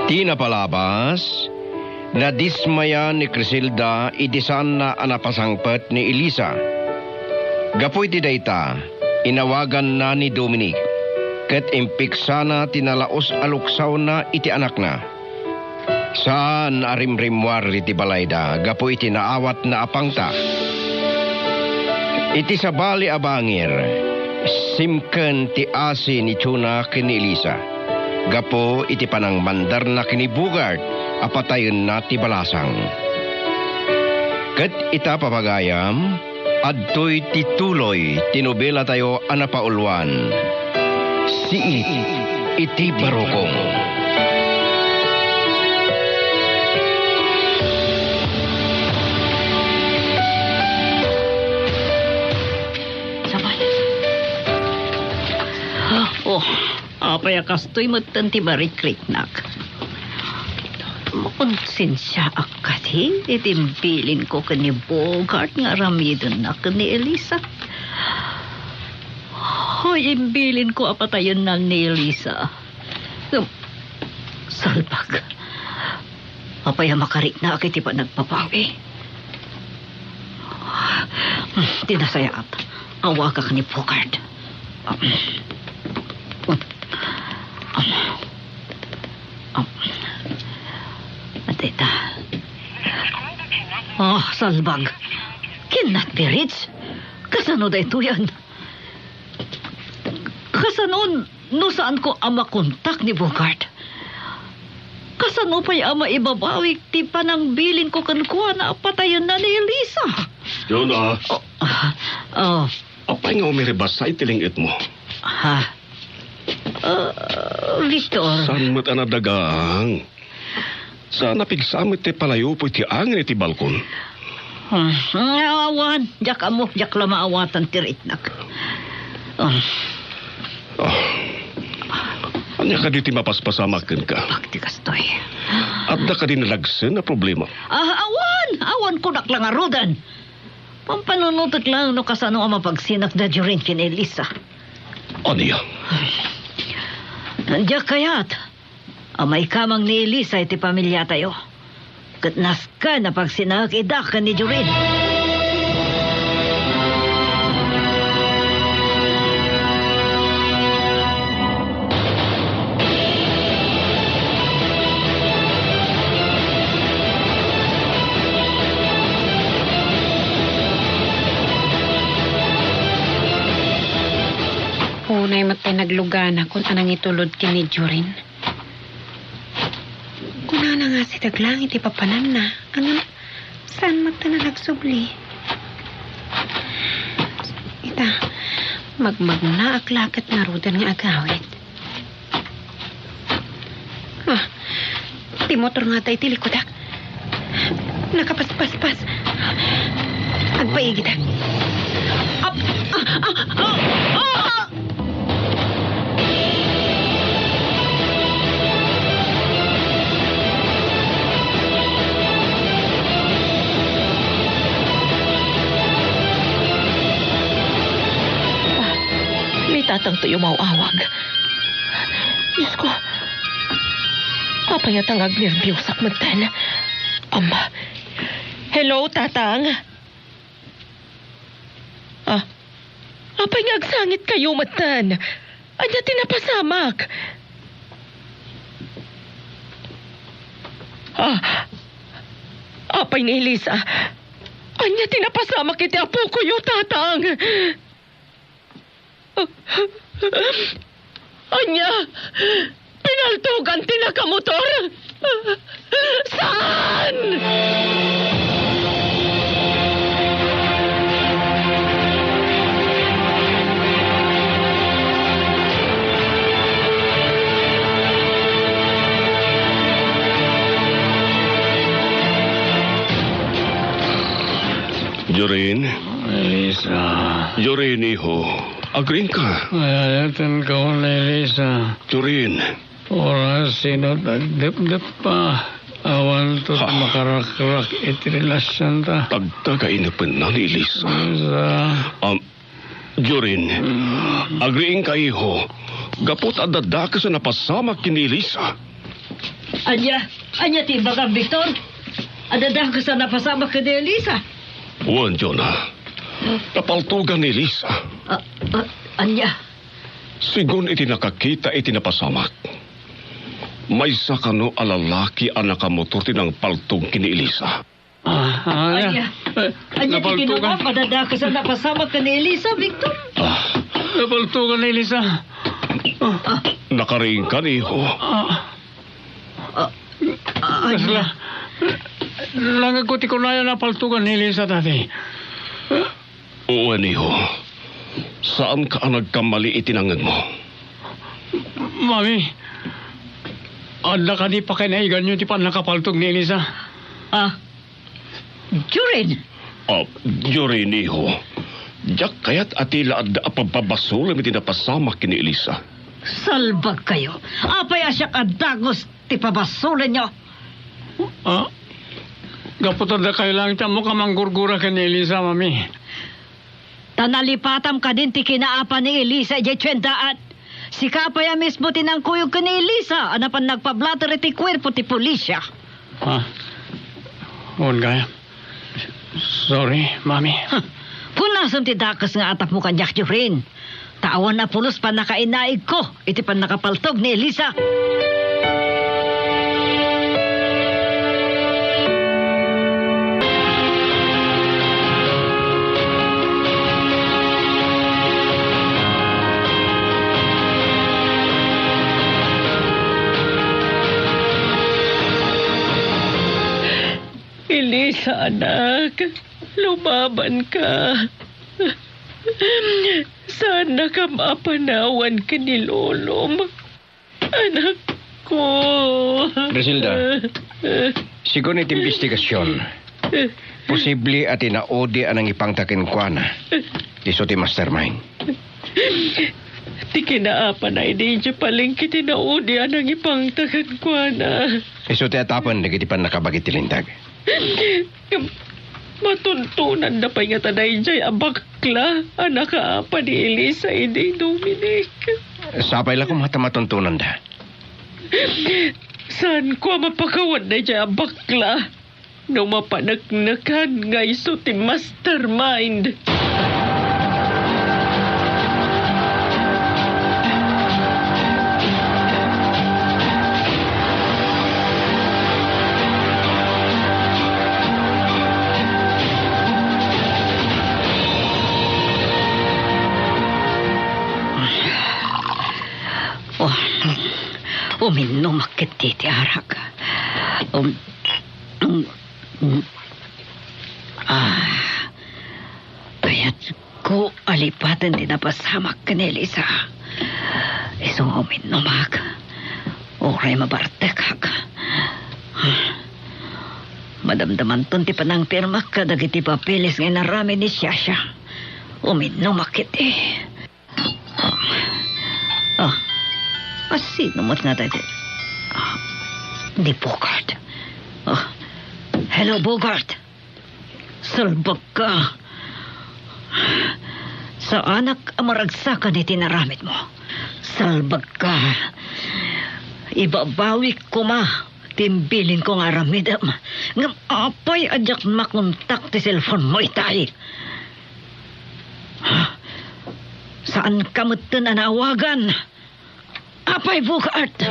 Di napalabas, nadismaya ni Crisilda idisan na anapasangpet ni Elisa. Gapoy ti dayta, inawagan na ni Dominic, ket impiksana tinalaos aluksaw na iti anak na. Saan arimrimwar iti balayda, gapoy iti naawat na apangta. Iti sabali abangir, simken ti asi ni Chuna kini Elisa. Gapo iti panang mandar na kini Bugart, apatayon na ti balasang. Ket ita papagayam, adtoy tituloy tinubela tayo anapaulwan. Siit iti barokong. Sabay. Oh, apay akastoy matanti barikrik nak. Konsensya akati, itimbilin ko kani Bogart nga ramidon na kani Elisa. Hoy, imbilin ko apatayon na ni Elisa. Salbag. Apaya makarik na akiti pa nagpapawi. Tinasayat. Awa ka kani Bogart. Tita. Oh, salbag. Cannot be rich. Kasano da ito yan? Kasano, no saan ko ama kontak ni Bogart? Kasano pa'y ama ibabawik ti panang bilin ko kankuha na patayon na ni Elisa? Jonah. Apay nga umiribas sa itilingit mo. Ha? Victor. Saan mo't anadagang? Sana pigsamit ti palayo po iti angin iti balkon. Awan, jak amo, jak lama awatan ti ritnak. Anya ka di ti mapaspasamakin ka? Bakti kastoy. At da ka din nalagsen na problema. Awan ko naklang arudan. Pampanunutot lang no kasano ang mapagsinak na during kin Elisa. Ano yan? Jak kayat. Amay kamang ni Elisa iti pamilya tayo. Katnas ka na pagsinak idakan ni Jorin. Unay matay naglugana kung anang itulod kini Jorin. Kuna na nga si Daglang iti papanan na. Ano? Saan magta na nagsubli? Ita, magmagna aklakat nga rudan nga agawit. Ti motor nga tayo tilikodak. Nakapaspas-pas. Agpaigidak. Tatang tuyo mauawag. Diyos ko, papayatang agnerbyusak magtan. Hello, tatang? Apay nga agsangit kayo magtan. Anya tinapasamak. Apay ni Elisa. Anya tinapasamak iti apo ko yung tatang. Anya, pinaltugan tinakamotor. Saan? Jorin? Elisa. Jorin, iho. Agrin ka. Ayatan ka na, Elisa. Jorin. Oras sino tagdip-dip pa. Awan to makarak-rak itirelasyon ta. Tagtagainapan na ni Elisa. Elisa. Jorin. Agriin ka, iho. Gapot adada ka sa napasamak kini Elisa. Anya ti bagang Victor. Adadah ka sa napasama ka ni Elisa. Wan, Jonah. Napaltugan ni Elisa. Anya. Sigun iti nakakita iti napasamak. May sakano alalaki ang nakamotor tinang paltog kini Elisa. Anya ti kinuha. Adadah ka sa napasama ka ni Elisa, Victor. Napaltugan ni Elisa. Nakaring ka niho. Kasla. Langag ko ti kunaya napaltugan ni Elisa dati. Oo, niho. Saan ka ang nagkamali itinangag mo? Mami, adla ka di pa kinaigan nyo ti pan nakapaltog ni Elisa. Jurin. Jure, niho. Diyak kaya't atila adda apababasulam iti napasama kini Elisa. Salbag kayo. Apay asya kadagos ti pabasulan nyo. Gaputan na kailangan mo ka manggurgura ka ni Elisa, mami. Tanalipatam ka din ti kinaapa ni Elisa ije tswendaan. Si kapaya mismo tinangkuyog ka ni Elisa. Anapan nagpablater iti kwerpo ti pulisya. Huwag gaya. Sorry, mami. Punasam ti dakas nga atap mo kanyak Jurin. Tawan na pulos pa nakainaig ko. Iti pan nakapaltog ni Elisa. Elisa, anak, lumaban ka. Sana ka mapanawan ka ni Lolom. Anak ko. Griselda, sigun iti investigasyon. Posible at inaodi anang ipangtakin kwa na. Iso ti mastermind. Ti kinaapa na ididya paling kitinaudi anang ipangtakan ko na. Iso ti atapan nagiti pan nakabagit tilintag. Matuntunan na pa nga tanay jay abakla anak kaapa ni Elisa hindi Dominic. Sapay lang kung matuntunan da. Saan ko mapakawan na jay abakla no mapanagnakan nga iso ti mastermind. Uminom akit ti arak. Kaya't ko alipatan din napasamak ka ni Elisa. Isong uminom ak. Oray mabartek ak. Madamdaman ton ti panang pirmak ka dagiti papeles nga narami ni Siyasya. Uminom akit eh. Sino mo't nga tayo? Di Bogart. Hello, Bogart. Salbag ka. Sa anak amaragsakan iti naramit mo. Salbag ka. Ibabawi ko ma. Timbilin ko nga ramidam. Ngam apay adyak makontak ti cellphone mo itay. Saan ka mo ito nanawagan? Apay, Bogart!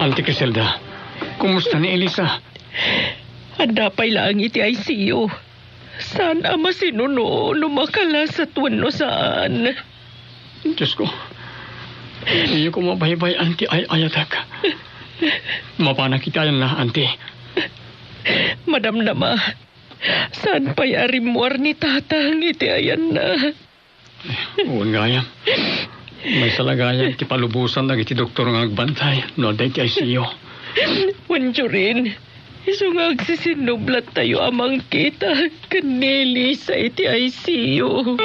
Auntie Griselda, kumusta ni Elisa? Andapay lang iti ICU. Saan ama sinuno lumakala sa tuwan no saan? Diyos ko. Iyo ko mabaybay, auntie, ay ayatak. Mapanakitayan na, auntie. Madam nama, saan pa'y arimwar ni tatang iti ayan na? Huwag gaya. May salagayan ti palubusan na iti doktor ng agbantay. No, day ti ICU. Wanjo rin. Iso nga agsisinublat tayo amang kita kanili sa iti ICU.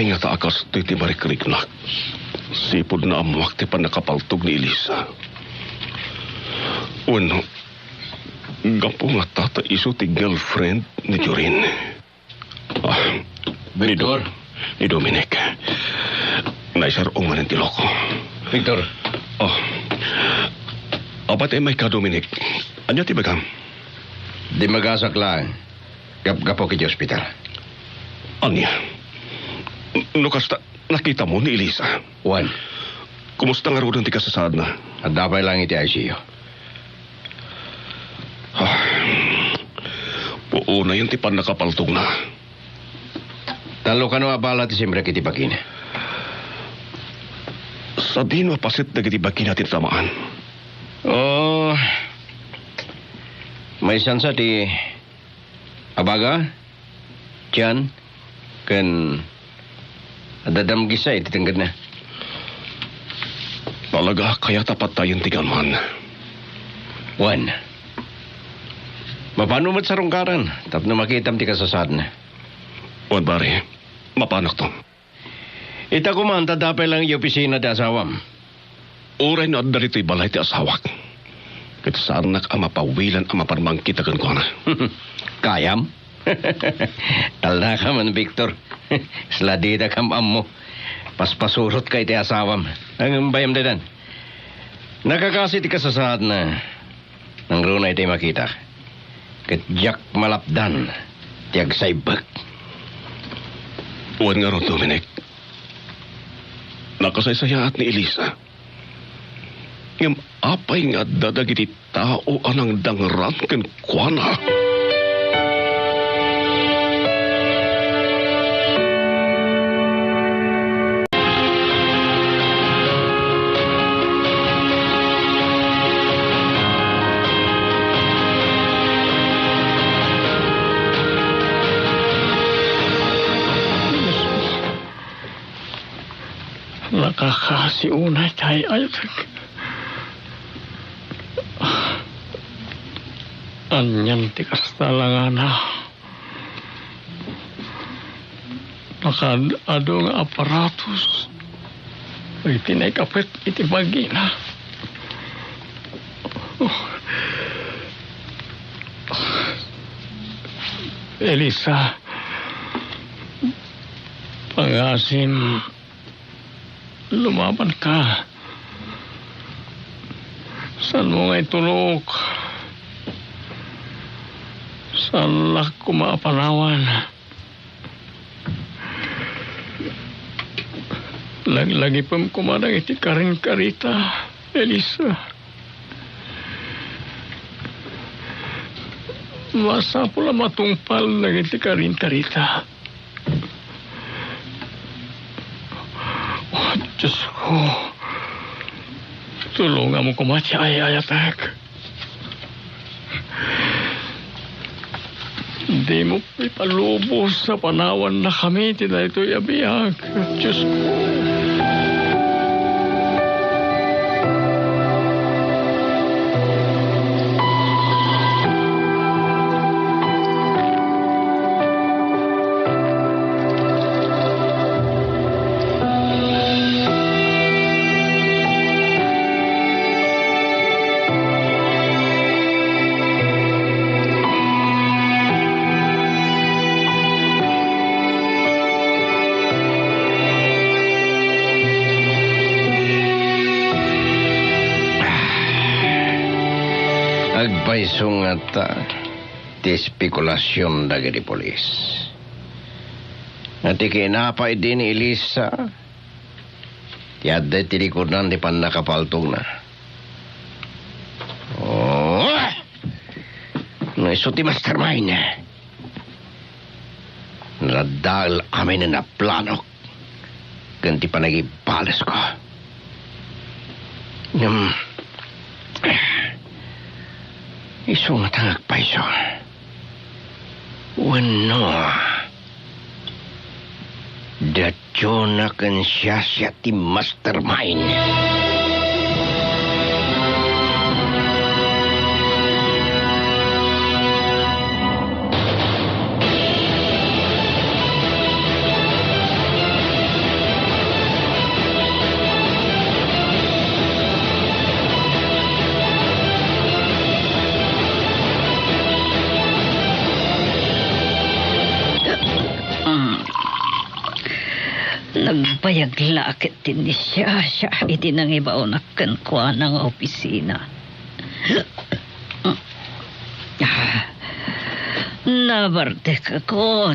Apay nga taakas ti marikliknak. Sipod na amuak ti panakapaltog ni Elisa. Wano, gapo nga tata iso ti girlfriend ni Jorin. Victor? Ni Dominic. Naisarong man ti loko. Victor? Apat may ka, Dominic. Anya ti bagam? Di magasak lang. Gapo ki hospital. Anya? Nukasta, nakita mo ni Elisa. Juan, Kumusta nga rin ti kasasad na? at dapat lang iti ICU. Puuna yun ti pan nakapaltog na. Talo ka no abala ti simbre kiti bakin. Sa di no pasit na gitibagin natin tamaan. Oh, may sansa ti abaga, tiyan, kan adadam gisay ti tenggad na. Talaga kaya tapat tayong tigalman. Juan, mapano mat sa rungkaran? Tapno makitam ti kasasad na. Juan pare, mapanak to. Ita kumanta dapat lang yung opisina ti asawam. Uray na darito'y balay ti asawak. Kaya saan nak ang mapawilan ang maparmang kita kan ko na. Kayam? Talda ka man, Victor. Sladida kam mo. Paspasurot kay ti asawam. Ang bayam dedan. Nakakasi ti kasasad na. Nang runay ti makita. Katjak malapdan. Tiag saybag. Juan nga ron, Dominic. Nakasaysayaat ni Elisa. Ngam apay nga dadagiti tao anang dangran ken kuana. Nakakasiunay tayo ayatag. Anyan ti kastalangan na. Nakadado nga aparatus. Ay tinaykapit iti bagi na. Elisa, pangasim, lumaban ka. Saan mo nga'y tulog? Saan lang kumapanawan? Lagi pang kumadang iti karing-karita, Elisa. Masa pula matungpal na iti karing-karita. Oh, Diyos ko. Tulungan mo kumati ay-ayatak. Hindi mo ipalubos sa panawan na kami. Tina ito'y abiyag. Diyos ko. Agpaisong at ti spekulasyon dagiti polis. At ikinapay din ni Elisa. Ti adda ti likodan ti panakapaltog na. Oh! No iso ti mastermind. Nadal amin na plano. Ganti pa nagibalas ko. Iso nga tangag pa iso. Wano. Datyo na kan siya ti mastermind. Nagpayaglakit din ni siya iti nang ibaw na kankwa ng opisina. Nabarte ka kon.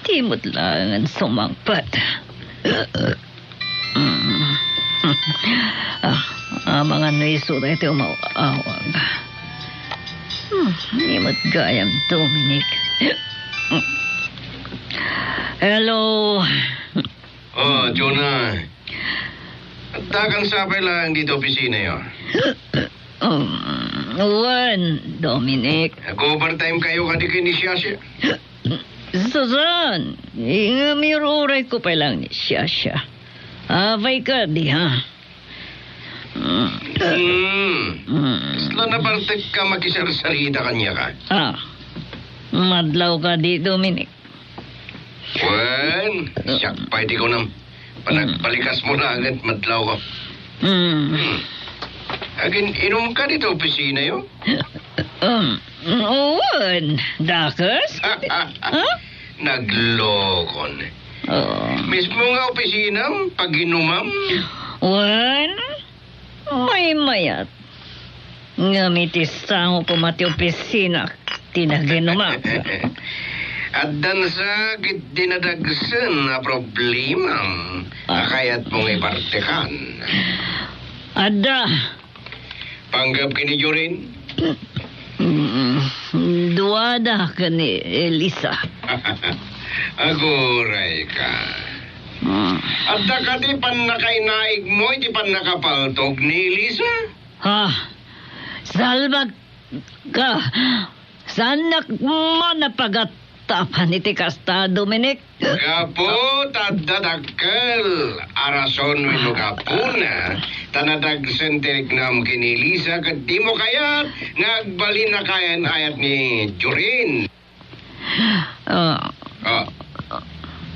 Timot lang ang sumangpat. Mga naisura ito umawag. Nimot gayang Dominic. Hello. Oh, Jonah. Takang sapay lang dito opisina yun. Dominic. Nag-overtime kayo kadi kinisya. Susan, miruray ko pa lang ni siya. Avay ka di ha. Isla na bartek ka makisarsarita kanya ka. Madlaw ka di, Dominic. Wen, siyak pa iti ko nam. Panagpalikas mo na agad madlaw ka. Agin, inom ka dito opisina yun? Dakas? Naglokon. Mismo nga opisina, pag inumam. May mayat. Ngamitis sa ko pumati opisina, tinaginumam. At dan sa dinadagsan na problema, kaya't mong ipartekan. Ada. Panggap kini Jorin? Duwada ka ni Elisa. Aguray ka. At ka di pan nakainaig mo, di pan nakapaltog ni Elisa? Salbag ka. Sanak mo napagatapan iti kasta, Dominic. Kapo, tadadakkel. Arason wino kapuna. Tanadagsen tirik nam kini Elisa, kat di mo kayat. Nagbalin na kayan ayat ni Jorin.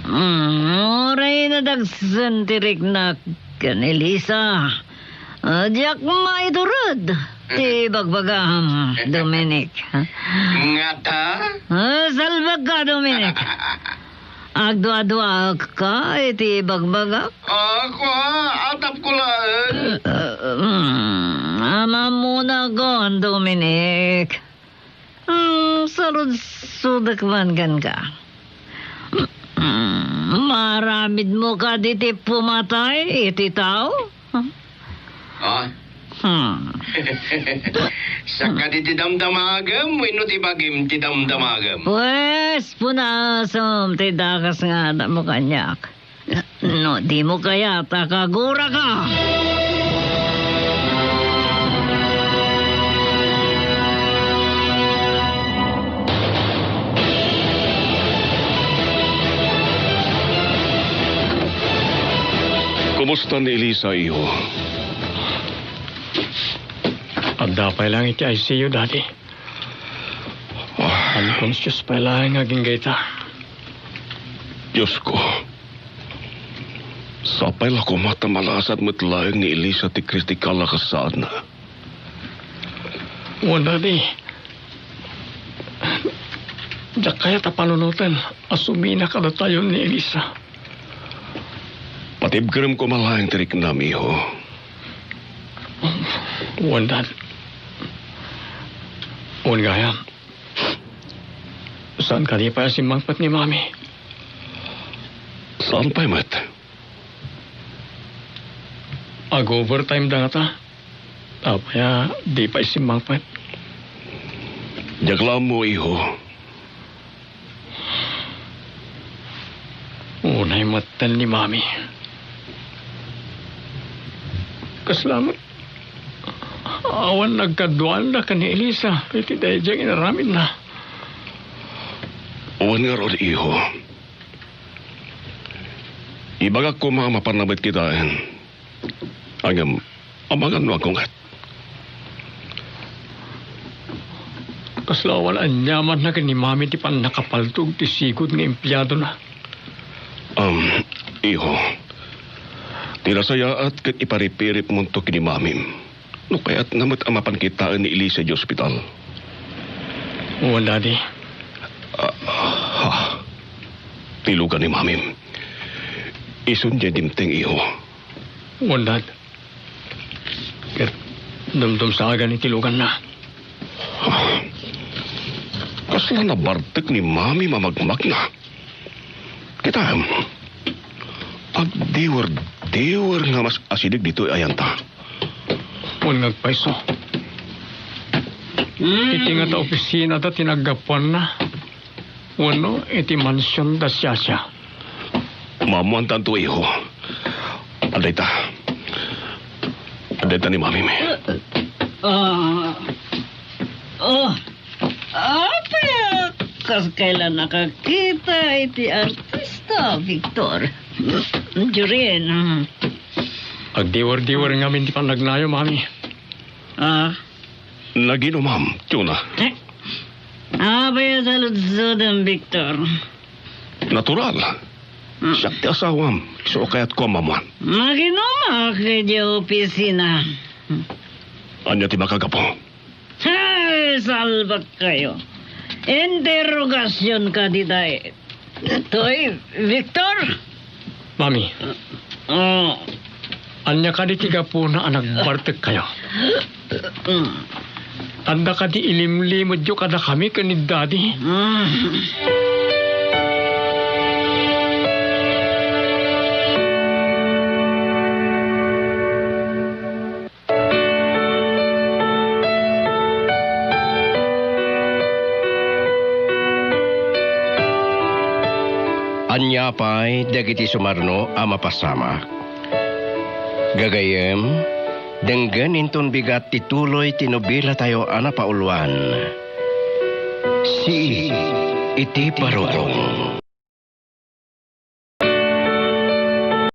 Oray na dagsen tirik na kini Elisa. Diyak maiturod. Ti bagbagam, Dominic. Ngata? Salbag ka, Dominic. Agdwa-dwa ka, iti bagbagam. Ako, atap ko lang. Ama muna ko, Dominic. Sarod-sudak man gan ka. Maramid mo ka diti pumatay, iti tao? Saka di tidamdamagam, wino ti bagim tidamdamagam. Pwes, punasom, tidakas nga na mo kanyak. No, di mo kaya takagura ka. Kumusta ni Elisa, iho? Adapay lang iti ICU, Daddy. Unconscious pa lang aging gaita. Diyos ko. Sapay lang kumata malasad mo't laing ni Elisa ti kritikal na kasaan na. Daddy. Diyak kaya tapanunutan. Asumina ka na tayo ni Elisa. Patibgram ko malaing tirik nami, iho. Dad. Gaya. Saan ka di pa simangpat ni Mami? Saan pa, Mat? Overtime da nga ta. Tapaya di pa simangpat. Jagla mo, iho. Unay matan ni Mami. Kasalamat. Awan nagkaduan na ka ni Elisa. Iti dahil diyang inaramid na. Awan nga rod, iho. Ibagak ko mga mapanabit kita. Agam, amagan mo akong at. Kaslawan ang nyaman na ka ni Mami ti pan nakapaltog ti sigod ng empleyado na. Iho. Tinasaya at kat iparipirip mo to kini Mami. No kaya't namat amapan kitaan ni Elisa di ospital. Daddy. Tilugan ni Mami. Isun niya dimteng iho. Wandad. Ket dumdum sa aga ni tilugan na. Kasla na bartek ni mami mamagmak na. Kita, agdiwer nga mas asidig dito ayanta. Wan ngagpaiso. Iti nga ta opisina ta tinagapuan na. Wano iti mansyon da siyasya. Mamuan tanto iho. Adayta ni mami me. Apa kas kailan nakakita iti artista, Victor? Jurin. Agdiwer-diwer nga min ti panagnayo, mami. Nagino, ma'am, tuna. Apa yung salud-sudang, Victor? Natural. Siya ti asawam. So kaya't ko mamuan. Maginoma kay di opisina. Anya ti makagapo. Ay, salbak kayo. Interrogasyon ka ditay. Toy, Victor? Mami, Oh. anya ka di tiga po na anak bartek kayo. Tanda ka di ilimlimod yo kada kami kanid daddy. Anya pa'y dagiti sumarno a mapasama. Gagayem, denggan inton bigat tituloy tinubila tayo ana pauluan. Si iti parutong.